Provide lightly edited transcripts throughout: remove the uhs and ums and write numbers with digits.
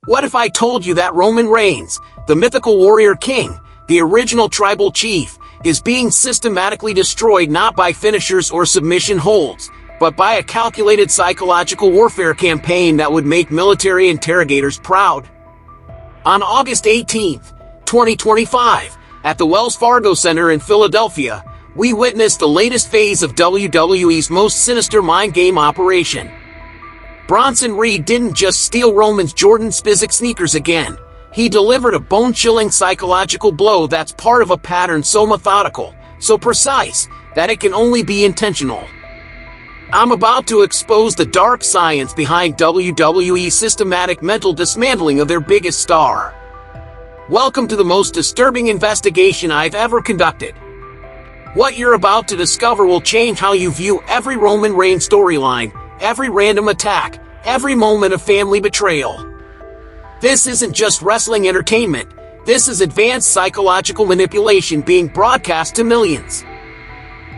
What if I told you that Roman Reigns, the mythical warrior king, the original tribal chief, is being systematically destroyed not by finishers or submission holds, but by a calculated psychological warfare campaign that would make military interrogators proud? On August 18, 2025, at the Wells Fargo Center in Philadelphia, we witnessed the latest phase of WWE's most sinister mind game operation. Bronson Reed didn't just steal Roman's Jordan Spizike sneakers again. He delivered a bone-chilling psychological blow that's part of a pattern so methodical, so precise, that it can only be intentional. I'm about to expose the dark science behind WWE's systematic mental dismantling of their biggest star. Welcome to the most disturbing investigation I've ever conducted. What you're about to discover will change how you view every Roman Reigns storyline, every random attack, every moment of family betrayal. This isn't just wrestling entertainment. This is advanced psychological manipulation being broadcast to millions.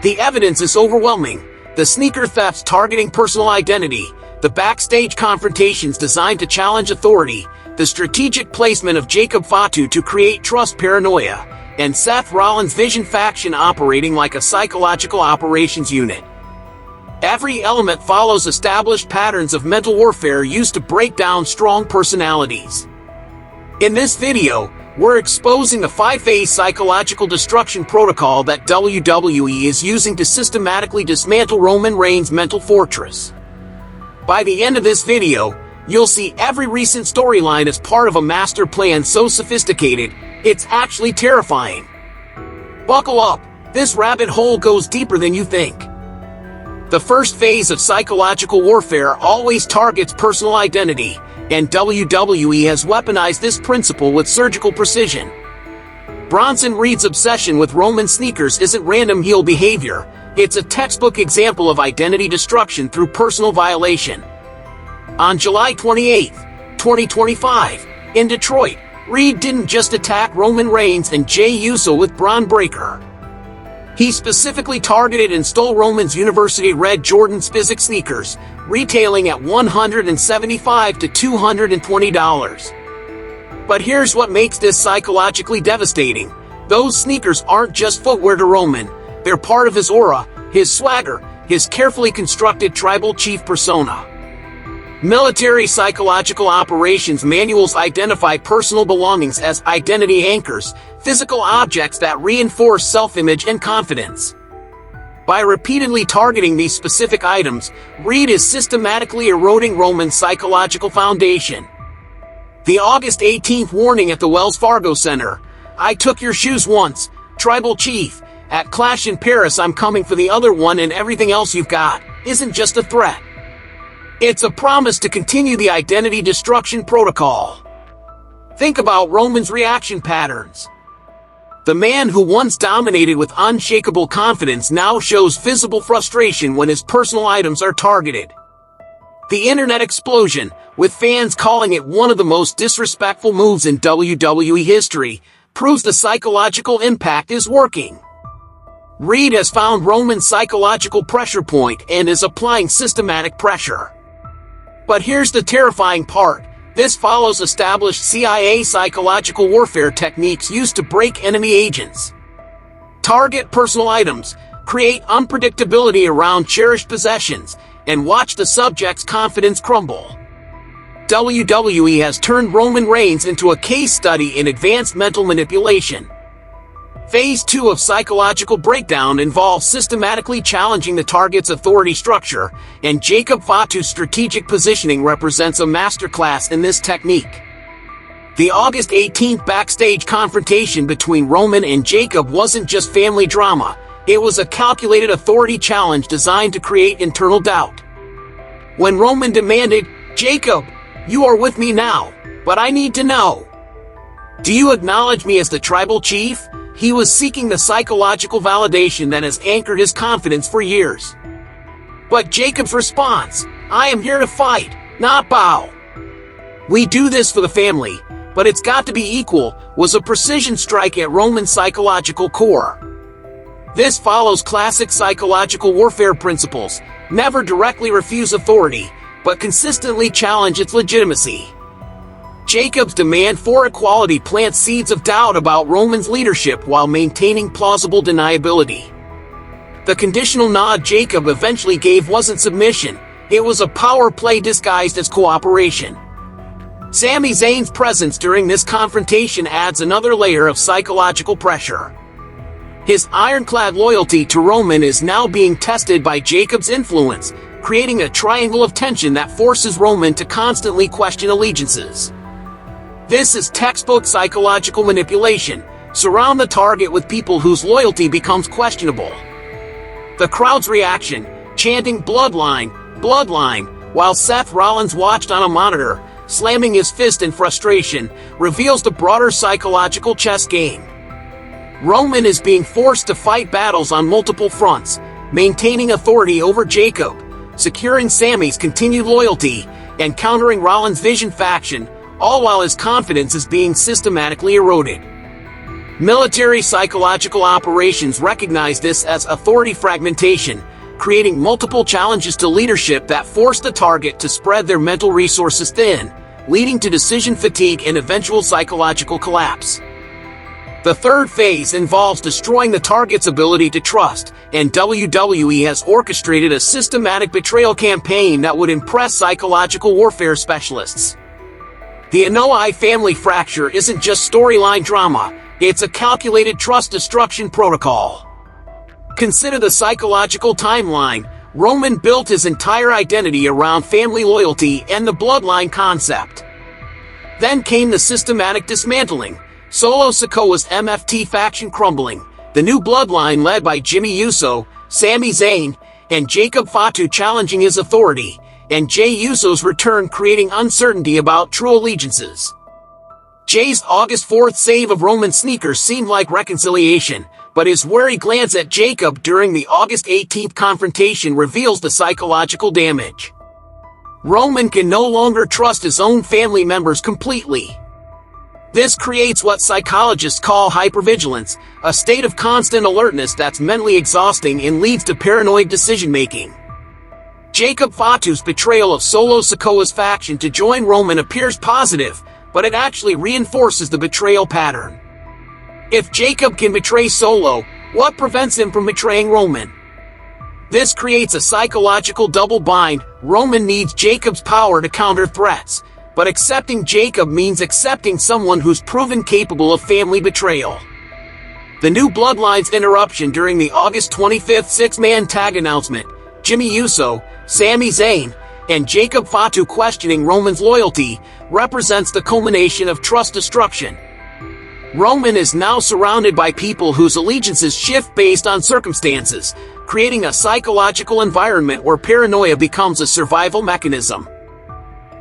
The evidence is overwhelming. The sneaker thefts targeting personal identity, the backstage confrontations designed to challenge authority, the strategic placement of Jacob Fatu to create trust paranoia, and Seth Rollins' Vision faction operating like a psychological operations unit. Every element follows established patterns of mental warfare used to break down strong personalities. In this video, we're exposing the 5-phase psychological destruction protocol that WWE is using to systematically dismantle Roman Reigns' mental fortress. By the end of this video, you'll see every recent storyline as part of a master plan so sophisticated, it's actually terrifying. Buckle up, this rabbit hole goes deeper than you think. The first phase of psychological warfare always targets personal identity, and WWE has weaponized this principle with surgical precision. Bronson Reed's obsession with Roman sneakers isn't random heel behavior, it's a textbook example of identity destruction through personal violation. On July 28, 2025, in Detroit, Reed didn't just attack Roman Reigns and Jey Uso with Braun Breaker. He specifically targeted and stole Roman's University Red Jordan Spizike sneakers, retailing at $175 to $220. But here's what makes this psychologically devastating. Those sneakers aren't just footwear to Roman, they're part of his aura, his swagger, his carefully constructed tribal chief persona. Military psychological operations manuals identify personal belongings as identity anchors, physical objects that reinforce self-image and confidence. By repeatedly targeting these specific items, Reed is systematically eroding Roman's psychological foundation. The August 18th warning at the Wells Fargo Center, "I took your shoes once, tribal chief. At Clash in Paris I'm coming for the other one and everything else you've got," isn't just a threat. It's a promise to continue the identity destruction protocol. Think about Roman's reaction patterns. The man who once dominated with unshakable confidence now shows visible frustration when his personal items are targeted. The internet explosion, with fans calling it one of the most disrespectful moves in WWE history, proves the psychological impact is working. Reed has found Roman's psychological pressure point and is applying systematic pressure. But here's the terrifying part. This follows established CIA psychological warfare techniques used to break enemy agents. Target personal items, create unpredictability around cherished possessions, and watch the subject's confidence crumble. WWE has turned Roman Reigns into a case study in advanced mental manipulation. Phase 2 of psychological breakdown involves systematically challenging the target's authority structure, and Jacob Fatu's strategic positioning represents a masterclass in this technique. The August 18th backstage confrontation between Roman and Jacob wasn't just family drama, it was a calculated authority challenge designed to create internal doubt. When Roman demanded, "Jacob, you are with me now, but I need to know. Do you acknowledge me as the tribal chief?" He was seeking the psychological validation that has anchored his confidence for years. But Jacob's response, "I am here to fight, not bow. We do this for the family, but it's got to be equal," was a precision strike at Roman's psychological core. This follows classic psychological warfare principles: never directly refuse authority, but consistently challenge its legitimacy. Jacob's demand for equality plants seeds of doubt about Roman's leadership while maintaining plausible deniability. The conditional nod Jacob eventually gave wasn't submission, it was a power play disguised as cooperation. Sami Zayn's presence during this confrontation adds another layer of psychological pressure. His ironclad loyalty to Roman is now being tested by Jacob's influence, creating a triangle of tension that forces Roman to constantly question allegiances. This is textbook psychological manipulation. Surround the target with people whose loyalty becomes questionable. The crowd's reaction, chanting "Bloodline, Bloodline," while Seth Rollins watched on a monitor, slamming his fist in frustration, reveals the broader psychological chess game. Roman is being forced to fight battles on multiple fronts, maintaining authority over Jacob, securing Sami's continued loyalty, and countering Rollins' Vision faction, all while his confidence is being systematically eroded. Military psychological operations recognize this as authority fragmentation, creating multiple challenges to leadership that force the target to spread their mental resources thin, leading to decision fatigue and eventual psychological collapse. The third phase involves destroying the target's ability to trust, and WWE has orchestrated a systematic betrayal campaign that would impress psychological warfare specialists. The Anoa'i family fracture isn't just storyline drama, it's a calculated trust destruction protocol. Consider the psychological timeline. Roman built his entire identity around family loyalty and the bloodline concept. Then came the systematic dismantling, Solo Sikoa's MFT faction crumbling, the new bloodline led by Jimmy Uso, Sami Zayn, and Jacob Fatu challenging his authority, and Jey Uso's return creating uncertainty about true allegiances. Jey's August 4th save of Roman's sneakers seemed like reconciliation, but his wary glance at Jacob during the August 18th confrontation reveals the psychological damage. Roman can no longer trust his own family members completely. This creates what psychologists call hypervigilance, a state of constant alertness that's mentally exhausting and leads to paranoid decision-making. Jacob Fatu's betrayal of Solo Sikoa's faction to join Roman appears positive, but it actually reinforces the betrayal pattern. If Jacob can betray Solo, what prevents him from betraying Roman? This creates a psychological double bind. Roman needs Jacob's power to counter threats, but accepting Jacob means accepting someone who's proven capable of family betrayal. The new bloodline's interruption during the August 25th six-man tag announcement, Jimmy Uso, Sami Zayn, and Jacob Fatu questioning Roman's loyalty, represents the culmination of trust destruction. Roman is now surrounded by people whose allegiances shift based on circumstances, creating a psychological environment where paranoia becomes a survival mechanism.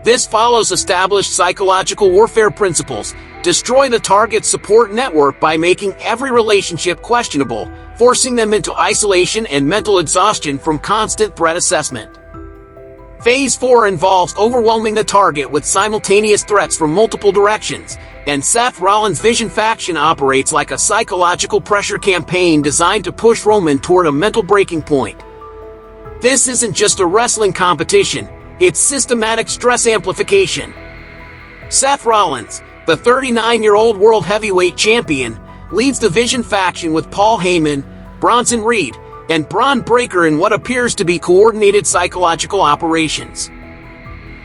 This follows established psychological warfare principles: destroy the target's support network by making every relationship questionable, forcing them into isolation and mental exhaustion from constant threat assessment. Phase 4 involves overwhelming the target with simultaneous threats from multiple directions, and Seth Rollins' Vision faction operates like a psychological pressure campaign designed to push Roman toward a mental breaking point. This isn't just a wrestling competition, it's systematic stress amplification. Seth Rollins, the 39-year-old World Heavyweight Champion, leads the Vision faction with Paul Heyman, Bronson Reed, and Braun Breaker in what appears to be coordinated psychological operations.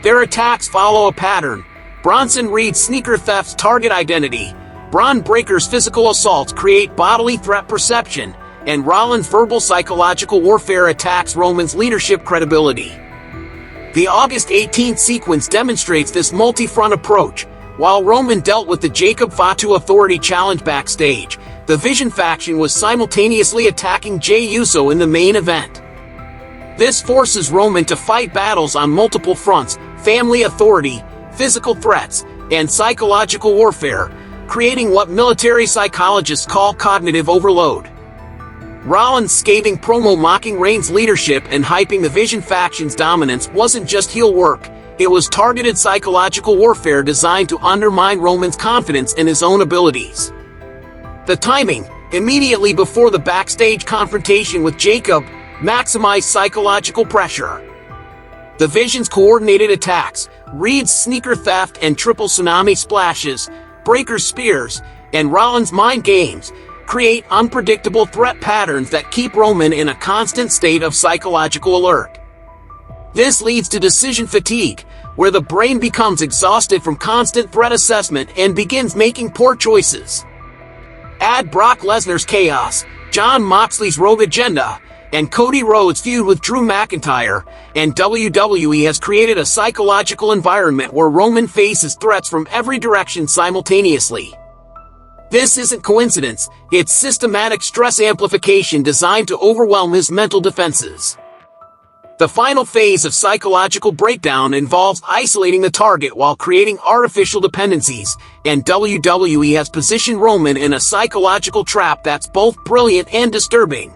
Their attacks follow a pattern: Bronson Reed's sneaker thefts target identity, Braun Breaker's physical assaults create bodily threat perception, and Rollins' verbal psychological warfare attacks Roman's leadership credibility. The August 18th sequence demonstrates this multi-front approach. While Roman dealt with the Jacob Fatu authority challenge backstage, the Vision faction was simultaneously attacking Jey Uso in the main event. This forces Roman to fight battles on multiple fronts: family authority, physical threats, and psychological warfare, creating what military psychologists call cognitive overload. Rollins' scathing promo mocking Reigns' leadership and hyping the Vision faction's dominance wasn't just heel work, it was targeted psychological warfare designed to undermine Roman's confidence in his own abilities. The timing, immediately before the backstage confrontation with Jacob, maximized psychological pressure. The Vision's coordinated attacks, Reed's sneaker theft and triple tsunami splashes, Breaker's spears, and Rollins' mind games create unpredictable threat patterns that keep Roman in a constant state of psychological alert. This leads to decision fatigue, where the brain becomes exhausted from constant threat assessment and begins making poor choices. Add Brock Lesnar's chaos, Jon Moxley's rogue agenda, and Cody Rhodes' feud with Drew McIntyre, and WWE has created a psychological environment where Roman faces threats from every direction simultaneously. This isn't coincidence, it's systematic stress amplification designed to overwhelm his mental defenses. The final phase of psychological breakdown involves isolating the target while creating artificial dependencies, and WWE has positioned Roman in a psychological trap that's both brilliant and disturbing.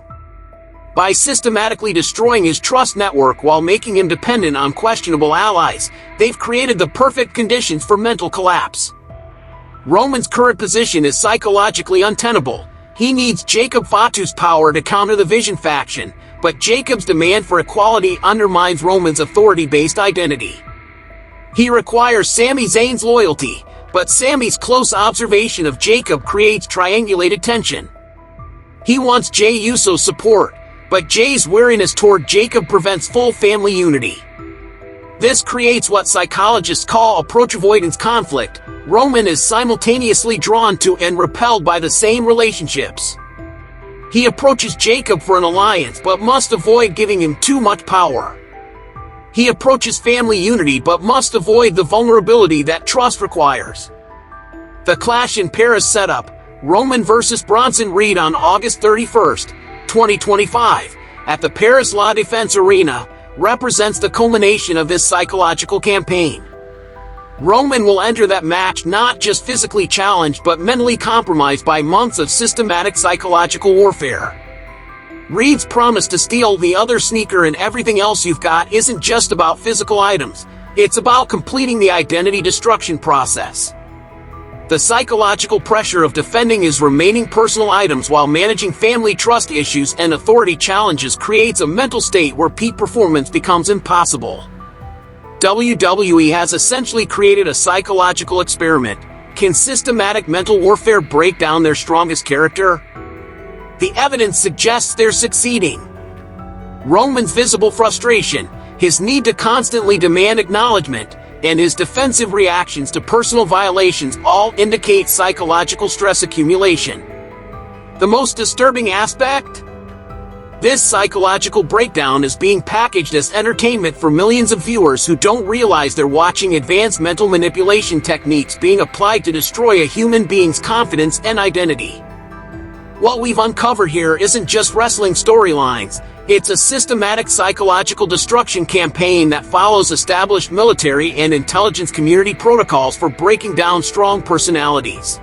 By systematically destroying his trust network while making him dependent on questionable allies, they've created the perfect conditions for mental collapse. Roman's current position is psychologically untenable. He needs Jacob Fatu's power to counter the Vision faction, but Jacob's demand for equality undermines Roman's authority-based identity. He requires Sami Zayn's loyalty, but Sami's close observation of Jacob creates triangulated tension. He wants Jey Uso's support, but Jay's weariness toward Jacob prevents full family unity. This creates what psychologists call approach avoidance conflict. Roman is simultaneously drawn to and repelled by the same relationships. He approaches Jacob for an alliance but must avoid giving him too much power. He approaches family unity but must avoid the vulnerability that trust requires. The Clash in Paris setup, Roman vs. Bronson Reed on August 31st, 2025, at the Paris La Défense Arena, represents the culmination of this psychological campaign. Roman will enter that match not just physically challenged but mentally compromised by months of systematic psychological warfare. Reed's promise to steal the other sneaker and everything else you've got isn't just about physical items, it's about completing the identity destruction process. The psychological pressure of defending his remaining personal items while managing family trust issues and authority challenges creates a mental state where peak performance becomes impossible. WWE has essentially created a psychological experiment. Can systematic mental warfare break down their strongest character? The evidence suggests they're succeeding. Roman's visible frustration, his need to constantly demand acknowledgement, and his defensive reactions to personal violations all indicate psychological stress accumulation. The most disturbing aspect? This psychological breakdown is being packaged as entertainment for millions of viewers who don't realize they're watching advanced mental manipulation techniques being applied to destroy a human being's confidence and identity. What we've uncovered here isn't just wrestling storylines, it's a systematic psychological destruction campaign that follows established military and intelligence community protocols for breaking down strong personalities.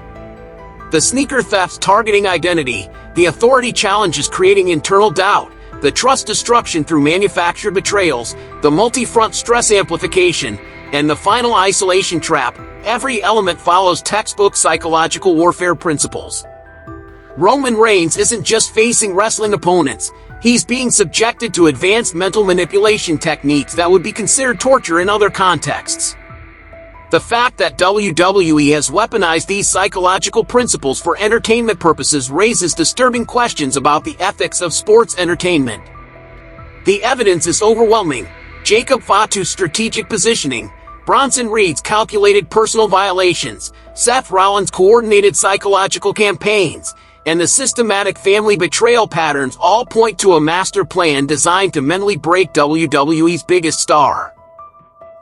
The sneaker thefts targeting identity, the authority challenges creating internal doubt, the trust destruction through manufactured betrayals, the multi-front stress amplification, and the final isolation trap, every element follows textbook psychological warfare principles. Roman Reigns isn't just facing wrestling opponents, he's being subjected to advanced mental manipulation techniques that would be considered torture in other contexts. The fact that WWE has weaponized these psychological principles for entertainment purposes raises disturbing questions about the ethics of sports entertainment. The evidence is overwhelming. Jacob Fatu's strategic positioning, Bronson Reed's calculated personal violations, Seth Rollins' coordinated psychological campaigns, and the systematic family betrayal patterns all point to a master plan designed to mentally break WWE's biggest star.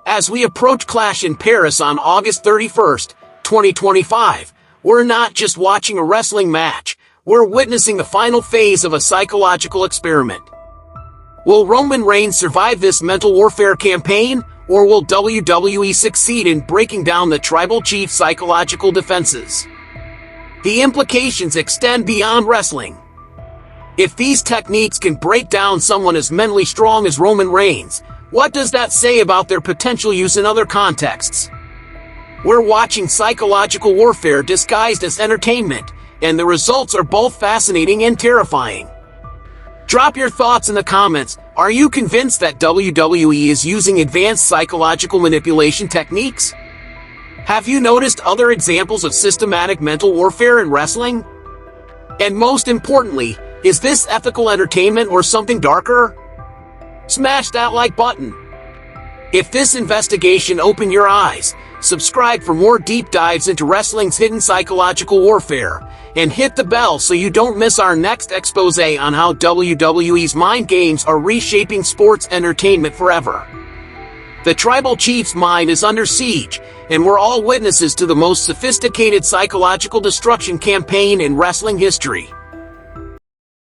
As we approach Clash in Paris on August 31st, 2025, we're not just watching a wrestling match, we're witnessing the final phase of a psychological experiment. Will Roman Reigns survive this mental warfare campaign, or will WWE succeed in breaking down the tribal chief's psychological defenses? The implications extend beyond wrestling. If these techniques can break down someone as mentally strong as Roman Reigns, what does that say about their potential use in other contexts? We're watching psychological warfare disguised as entertainment, and the results are both fascinating and terrifying. Drop your thoughts in the comments. Are you convinced that WWE is using advanced psychological manipulation techniques? Have you noticed other examples of systematic mental warfare in wrestling? And most importantly, is this ethical entertainment or something darker? Smash that like button. If this investigation opened your eyes, subscribe for more deep dives into wrestling's hidden psychological warfare, and hit the bell so you don't miss our next expose on how WWE's mind games are reshaping sports entertainment forever. The tribal chief's mind is under siege, and we're all witnesses to the most sophisticated psychological destruction campaign in wrestling history.